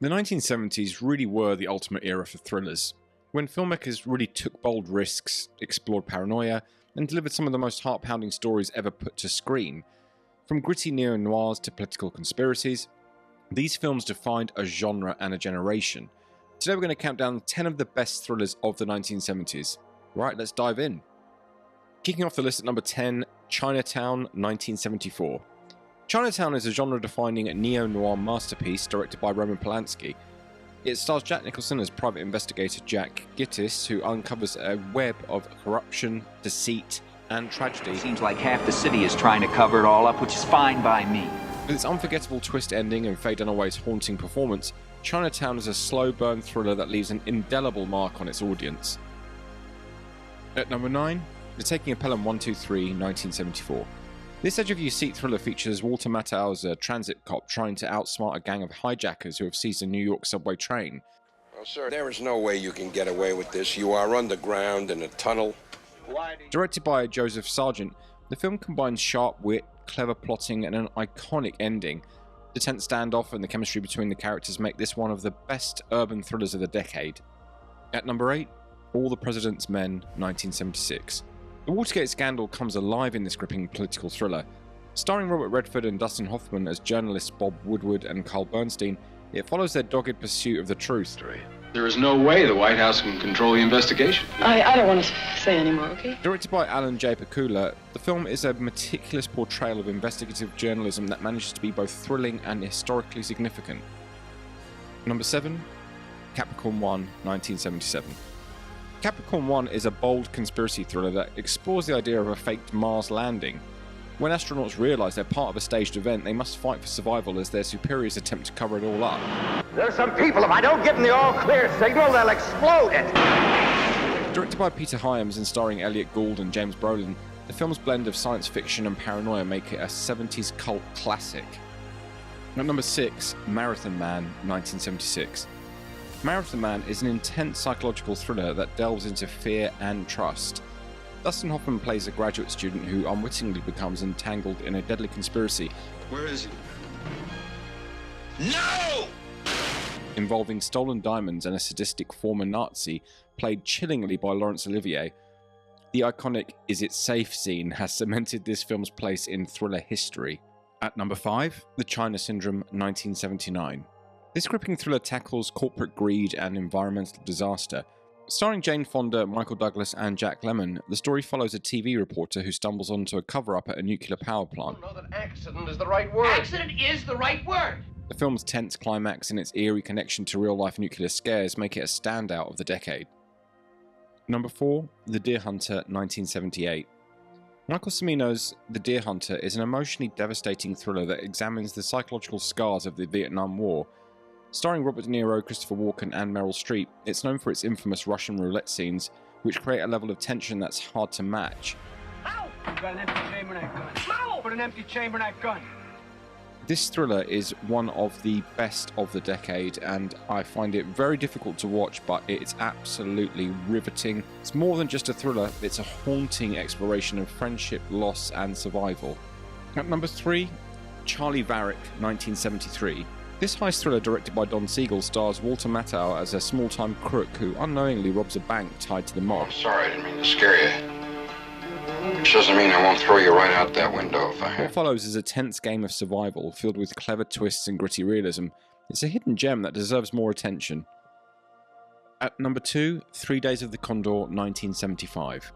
The 1970s really were the ultimate era for thrillers, when filmmakers really took bold risks, explored paranoia, and delivered some of the most heart-pounding stories ever put to screen. From gritty neo-noirs to political conspiracies, these films defined a genre and a generation. Today we're going to count down 10 of the best thrillers of the 1970s. Right, let's dive in. Kicking off the list at number 10, Chinatown, 1974. Chinatown is a genre-defining neo-noir masterpiece directed by Roman Polanski. It stars Jack Nicholson as private investigator Jack Gittis, who uncovers a web of corruption, deceit, and tragedy. Seems like half the city is trying to cover it all up, which is fine by me. With its unforgettable twist ending and Faye Dunaway's haunting performance, Chinatown is a slow-burn thriller that leaves an indelible mark on its audience. At number 9, The Taking of Pelham 123, 1974. This edge-of-your-seat thriller features Walter Matthau as a transit cop trying to outsmart a gang of hijackers who have seized a New York subway train. Well, sir, there is no way you can get away with this. You are underground in a tunnel. Directed by Joseph Sargent, the film combines sharp wit, clever plotting, and an iconic ending. The tense standoff and the chemistry between the characters make this one of the best urban thrillers of the decade. At number 8, All the President's Men, 1976. The Watergate scandal comes alive in this gripping political thriller. Starring Robert Redford and Dustin Hoffman as journalists Bob Woodward and Carl Bernstein, it follows their dogged pursuit of the truth. There is no way the White House can control the investigation. I don't want to say anymore, okay? Directed by Alan J. Pakula, the film is a meticulous portrayal of investigative journalism that manages to be both thrilling and historically significant. Number 7, Capricorn One, 1977. Capricorn One is a bold conspiracy thriller that explores the idea of a faked Mars landing. When astronauts realise they're part of a staged event, they must fight for survival as their superiors attempt to cover it all up. There's some people, if I don't give them the all-clear signal, they'll explode it! Directed by Peter Hyams and starring Elliot Gould and James Brolin, the film's blend of science fiction and paranoia make it a 70s cult classic. At number 6, Marathon Man, 1976. Marathon Man is an intense psychological thriller that delves into fear and trust. Dustin Hoffman plays a graduate student who unwittingly becomes entangled in a deadly conspiracy. Where is he? No! Involving stolen diamonds and a sadistic former Nazi, played chillingly by Laurence Olivier. The iconic "Is it safe" scene has cemented this film's place in thriller history. At number 5, The China Syndrome, 1979. This gripping thriller tackles corporate greed and environmental disaster. Starring Jane Fonda, Michael Douglas, and Jack Lemmon, the story follows a TV reporter who stumbles onto a cover-up at a nuclear power plant. I don't know that accident is the right word. Accident is the right word! The film's tense climax and its eerie connection to real-life nuclear scares make it a standout of the decade. Number 4, The Deer Hunter, 1978. Michael Cimino's The Deer Hunter is an emotionally devastating thriller that examines the psychological scars of the Vietnam War. Starring Robert De Niro, Christopher Walken, and Meryl Streep, it's known for its infamous Russian roulette scenes, which create a level of tension that's hard to match. Ow! You got an empty chamber in that gun. Ow! Put an empty chamber in that gun. This thriller is one of the best of the decade, and I find it very difficult to watch, but it's absolutely riveting. It's more than just a thriller, it's a haunting exploration of friendship, loss, and survival. At number 3, Charlie Varrick, 1973. This heist thriller directed by Don Siegel stars Walter Matthau as a small-time crook who unknowingly robs a bank tied to the mob. I'm sorry, I didn't mean to scare you. Which doesn't mean I won't throw you right out that window if I have. What follows is a tense game of survival filled with clever twists and gritty realism. It's a hidden gem that deserves more attention. At number 2, 3 Days of the Condor, 1975.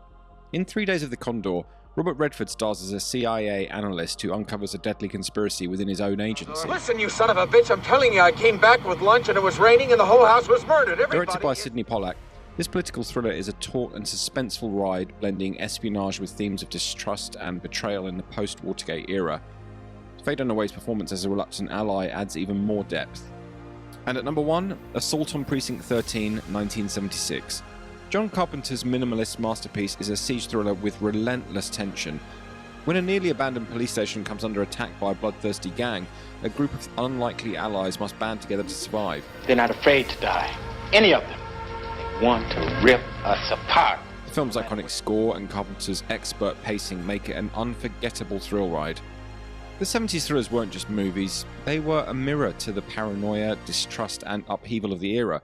In 3 Days of the Condor, Robert Redford stars as a CIA analyst who uncovers a deadly conspiracy within his own agency. Listen, you son of a bitch, I'm telling you, I came back with lunch and it was raining and the whole house was murdered. Directed by Sidney Pollack, this political thriller is a taut and suspenseful ride blending espionage with themes of distrust and betrayal in the post-Watergate era. Faye Dunaway's performance as a reluctant ally adds even more depth. And at number 1, Assault on Precinct 13, 1976. John Carpenter's minimalist masterpiece is a siege thriller with relentless tension. When a nearly abandoned police station comes under attack by a bloodthirsty gang, a group of unlikely allies must band together to survive. They're not afraid to die. Any of them. They want to rip us apart. The film's iconic score and Carpenter's expert pacing make it an unforgettable thrill ride. The 70s thrillers weren't just movies, they were a mirror to the paranoia, distrust and upheaval of the era.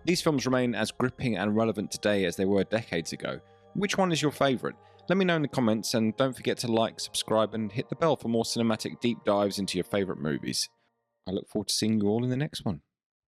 These films remain as gripping and relevant today as they were decades ago. Which one is your favourite? Let me know in the comments, and don't forget to like, subscribe and hit the bell for more cinematic deep dives into your favourite movies. I look forward to seeing you all in the next one.